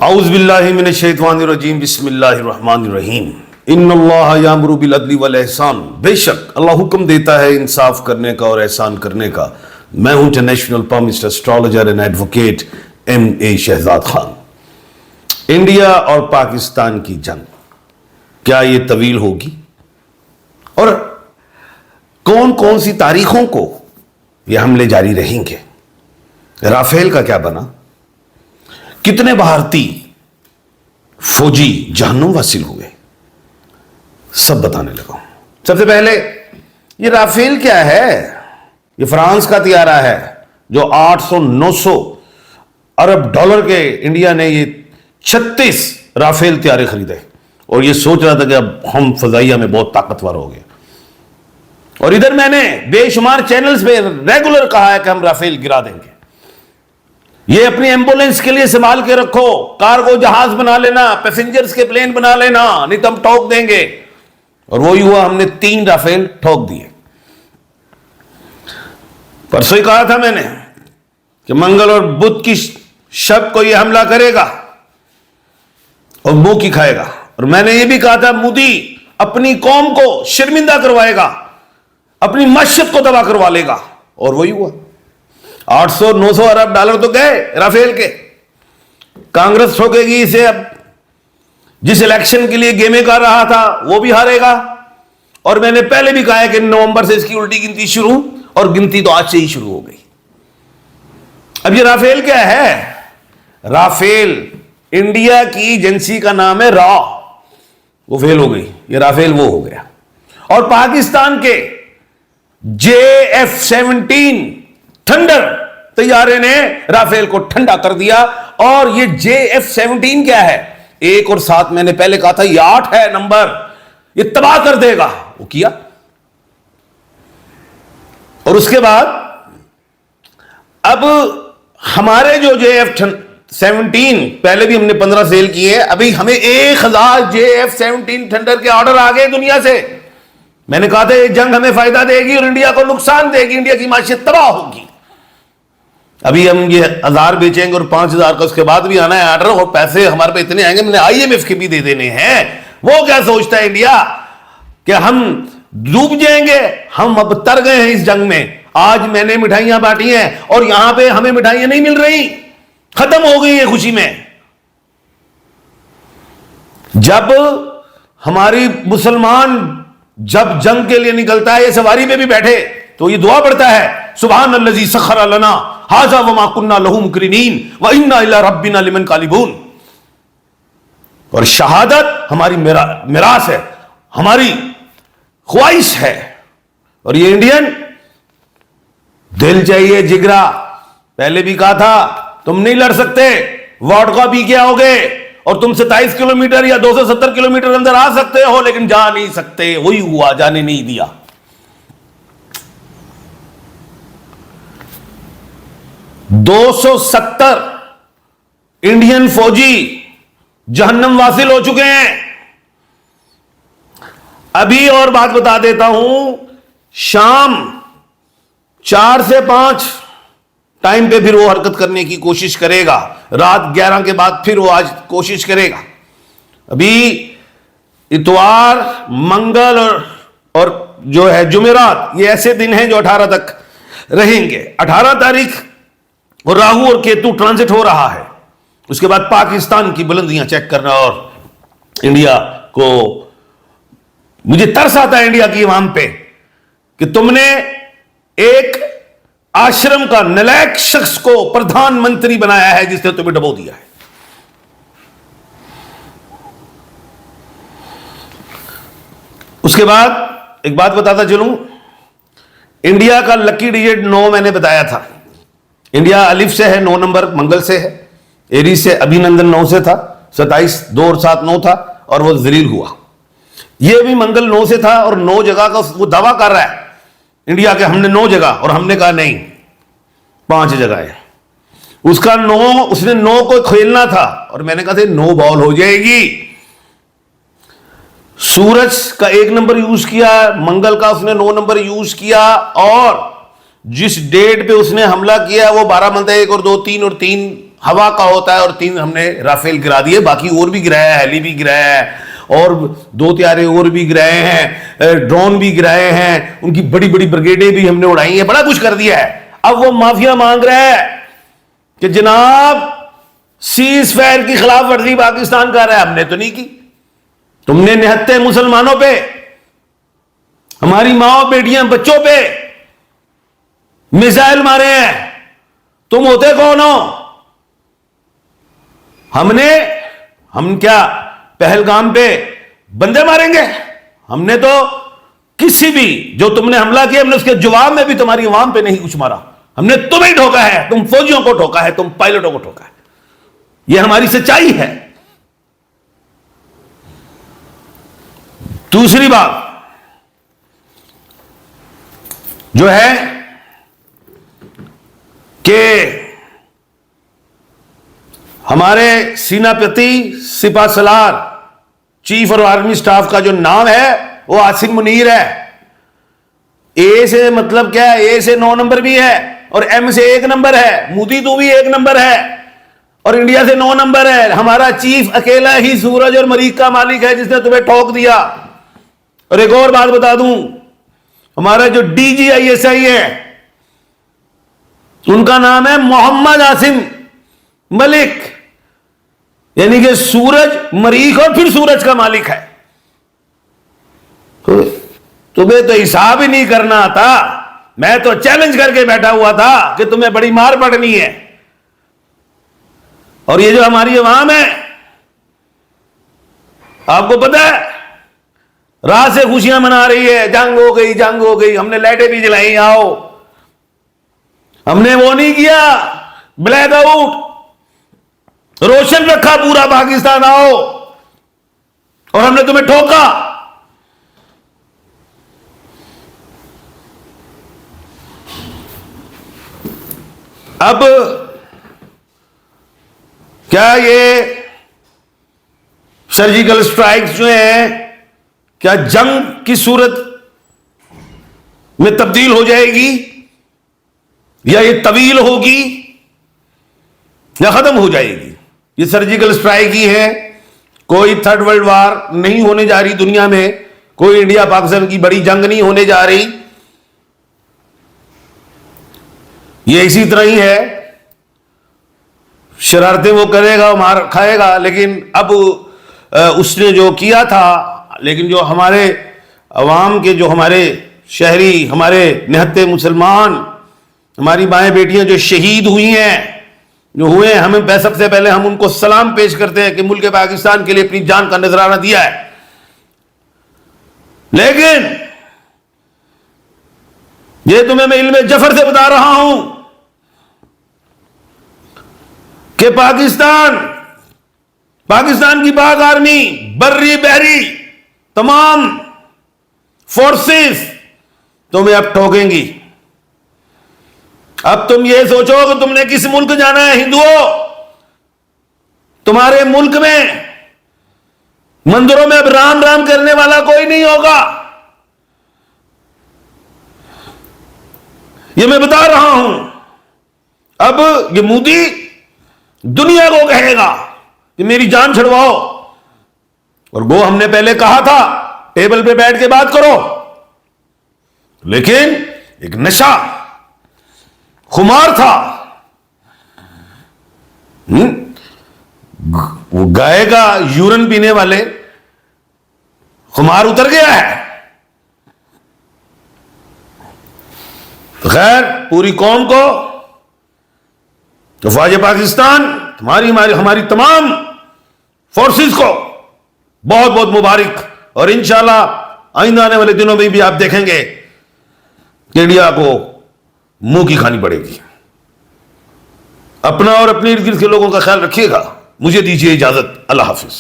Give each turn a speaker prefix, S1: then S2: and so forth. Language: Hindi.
S1: औज़ुबिल्लाहि मिनश्शैतानिर्रजीम बिस्मिल्लाहिर्रहमानिर्रहीम इन्नल्लाह यामुरु बिल अदली वल एहसान। बेशक अल्लाह हुक्म देता है इंसाफ करने का और एहसान करने का। मैं हूं international palmist astrologer and advocate M.A. Shahzad Khan. India और पाकिस्तान की जंग क्या ये तवील होगी और कौन कौन सी तारीखों को ये हमले जारी रहेंगे? राफेल का क्या बना? कितने भारतीय फौजी जहन्नुम वासिल हुए? सब बताने लगा। सबसे पहले ये राफेल क्या है? ये फ्रांस का तैयारा है जो 800-900 अरब डॉलर के इंडिया ने ये 36 राफेल तैयारे खरीदे और ये सोच रहा था कि अब हम फजाइया में बहुत ताकतवर हो गए। और इधर मैंने बेशुमार चैनल्स पे रेगुलर कहा है कि हम राफेल गिरा देंगे। ये अपनी एम्बुलेंस के लिए संभाल के रखो, कार्गो जहाज बना लेना, पैसेंजर्स के प्लेन बना लेना, नहीं तो हम ठोक देंगे। और वही हुआ, हमने 3 राफेल ठोक दिए। परसों ही कहा था मैंने कि मंगल और बुध की शब को यह हमला करेगा और मुंह की खाएगा। और मैंने यह भी कहा था मोदी अपनी कौम को शर्मिंदा करवाएगा, अपनी मस्जिद को तबाह करवा लेगा। और वही हुआ। 800-900 अरब डॉलर तो गए राफेल के। कांग्रेस ठोकेगी इसे। अब जिस इलेक्शन के लिए गेमें कर रहा था वो भी हारेगा। और मैंने पहले भी कहा है कि नवंबर से इसकी उल्टी गिनती शुरू, और गिनती तो आज से ही शुरू हो गई। अब ये राफेल क्या है? राफेल इंडिया की एजेंसी का नाम है रॉ, वो फेल हो गई। ये राफेल वो हो गया। और पाकिस्तान के JF-17 थंडर तैयारे ने राफेल को ठंडा कर दिया। और ये JF-17 क्या है? 1 और 7 मैंने पहले कहा था, ये 8 है नंबर, ये तबाह कर देगा। वो किया। और उसके बाद अब हमारे जो JF-17 पहले भी हमने 15 सेल किए, अभी हमें 1000 JF-17 थंडर के ऑर्डर आ गए दुनिया से। मैंने कहा था ये जंग हमें फायदा देगी और इंडिया को नुकसान देगी, इंडिया की माशियत तबाह होगी। अभी हम ये 1000 बेचेंगे और 5000 का उसके बाद भी आना है ऑर्डर, और पैसे हमारे पे इतने आएंगे, मैंने IMF के भी दे देने हैं। वो क्या सोचता है इंडिया कि हम डूब जाएंगे? हम अब तर गए हैं इस जंग में। आज मैंने मिठाइयां बांटी हैं और यहां पे हमें मिठाइयां नहीं मिल रही, खत्म हो गई है खुशी में। जब हमारी मुसलमान जब जंग के लिए निकलता है, ये सवारी में भी बैठे तो ये दुआ पढ़ता है, सुभान अल्लज़ी सखर लना हाजा वमा कुन्ना लहू मुकरिनीन व इन्ना इला रब्बिना लिमन कालिबून। और शहादत हमारी मिरास है, हमारी ख्वाहिश है। और ये इंडियन दिल चाहिए, जिगरा। पहले भी कहा था तुम नहीं लड़ सकते, वोडका पी के आओगे और तुम 27 किलोमीटर या 270 किलोमीटर अंदर आ सकते हो, लेकिन जा नहीं सकते। वही हुआ, जाने नहीं दिया। 270 इंडियन फौजी जहन्नम वासिल हो चुके हैं। अभी और बात बता देता हूं, शाम 4 से 5 टाइम पे फिर वो हरकत करने की कोशिश करेगा। रात 11 के बाद फिर वो आज कोशिश करेगा। अभी इतवार, मंगल और जो है जुमेरात, ये ऐसे दिन हैं जो 18 तक रहेंगे। 18 तारीख और राहु और केतु ट्रांजिट हो रहा है। उसके बाद पाकिस्तान की बुलंदियां चेक करना। और इंडिया को, मुझे तरस आता है इंडिया की इमाम पे कि तुमने एक आश्रम का नालायक शख्स को प्रधानमंत्री बनाया है जिसने तुम्हें डबो दिया है। उसके बाद एक बात बताता चलूं, इंडिया का लकी डिजिट 9 मैंने बताया था। इंडिया अलिफ से है, 9 नंबर मंगल से है। एरीज से अभिनंदन 9 से था, 27 2 और 7 9 था, और वो जलील हुआ। ये भी मंगल 9 से था और 9 जगह का वो दावा कर रहा है इंडिया के हमने 9 जगह, और हमने कहा नहीं 5 जगह है। उसका 9, उसने 9 को खेलना था और मैंने कहा था 9 बॉल हो जाएगी। सूरज का 1 नंबर यूज किया, मंगल का उसने 9 नंबर यूज किया, और जिस डेट पे उसने हमला किया वो 12 मंथ है, 1 और 2 3 और 3 हवा का होता है और 3 हमने राफेल गिरा दिए, बाकी और भी गिराया है, हेली भी गिराया है और 2 त्यारे और भी गिराए हैं, ड्रोन भी गिराए हैं, उनकी बड़ी बड़ी ब्रिगेडें भी हमने उड़ाई है, बड़ा कुछ कर दिया है। अब वो माफिया मांग रहा है कि जनाब सीज फायर की खिलाफ वर्जी पाकिस्तान कर रहा है। हमने तो नहीं की। तुमने निहत्ते मुसलमानों पे, हमारी माओ बेटियां बच्चों पे मिसाइल मारे हैं, तुम होते कौन हो? हम क्या पहलगाम पे बंदे मारेंगे? हमने तो किसी भी जो तुमने हमला किया, हमने उसके जवाब में भी तुम्हारी अवाम पे नहीं कुछ मारा, हमने तुम्हें ठोका है, तुम फौजियों को ठोका है, तुम पायलटों को ठोका है। यह हमारी सच्चाई है। दूसरी बात जो है कि हमारे सेनापति सिपा सलार चीफ और आर्मी स्टाफ का जो नाम है वो आसिम मुनीर है। ए से मतलब क्या है? ए से 9 नंबर भी है और एम से 1 नंबर है। मोदी तू भी 1 नंबर है और इंडिया से 9 नंबर है। हमारा चीफ अकेला ही सूरज और मरीख का मालिक है जिसने तुम्हें ठोक दिया। और एक और बात बता दूं, हमारा जो DGISI है उनका नाम है मोहम्मद आसिम मलिक, यानी कि सूरज, मरीख और फिर सूरज का मालिक है। तो तुम्हें तो हिसाब ही नहीं करना आता। मैं तो चैलेंज करके बैठा हुआ था कि तुम्हें बड़ी मार पड़नी है। और ये जो हमारी अवाम है, आपको पता है, रात से खुशियां मना रही है, जंग हो गई, जंग हो गई। हमने लाइटें भी जलाई, आओ। हमने वो नहीं किया, ब्लैक आउट, रोशन रखा पूरा पाकिस्तान, आओ। और हमने तुम्हें ठोका। अब क्या ये सर्जिकल स्ट्राइक्स जो हैं, क्या जंग की सूरत में तब्दील हो जाएगी या ये तवील होगी या खत्म हो जाएगी? ये सर्जिकल स्ट्राइक ही है, कोई थर्ड वर्ल्ड वार नहीं होने जा रही दुनिया में, कोई इंडिया पाकिस्तान की बड़ी जंग नहीं होने जा रही। ये इसी तरह ही है, शरारतें वो करेगा, मार खाएगा। लेकिन अब उसने जो किया था, लेकिन जो हमारे अवाम के, जो हमारे शहरी, हमारे निहत्ते मुसलमान, हमारी माएँ बेटियां जो शहीद हुई हैं, जो हुए, हमें सबसे पहले हम उनको सलाम पेश करते हैं कि मुल्क पाकिस्तान के लिए अपनी जान का नजराना दिया है। लेकिन ये तुम्हें मैं इल्मे जफर से बता रहा हूं कि पाकिस्तान की पाक आर्मी, बर्री बहरी तमाम फोर्सेस तुम्हें अब ठोकेंगी। अब तुम ये सोचो कि तुमने किस मुल्क जाना है। हिंदुओं, तुम्हारे मुल्क में मंदिरों में अब राम राम करने वाला कोई नहीं होगा। ये मैं बता रहा हूं। अब ये मोदी दुनिया को कहेगा कि मेरी जान छुड़वाओ। और वो हमने पहले कहा था टेबल पे बैठ के बात करो, लेकिन एक नशा खुमार था। वो गाय का यूरिन पीने वाले खुमार उतर गया है। तो खैर, पूरी कौम को, फ़ौज पाकिस्तान, हमारी तमाम फोर्सेस को बहुत बहुत मुबारक। और इंशाल्लाह आइंदा आने वाले दिनों में भी आप देखेंगे कि इंडिया को मुंह की खानी पड़ेगी। अपना और अपने इर्द गिर्द के लोगों का ख्याल रखिएगा। मुझे दीजिए इजाजत। अल्लाह हाफिज।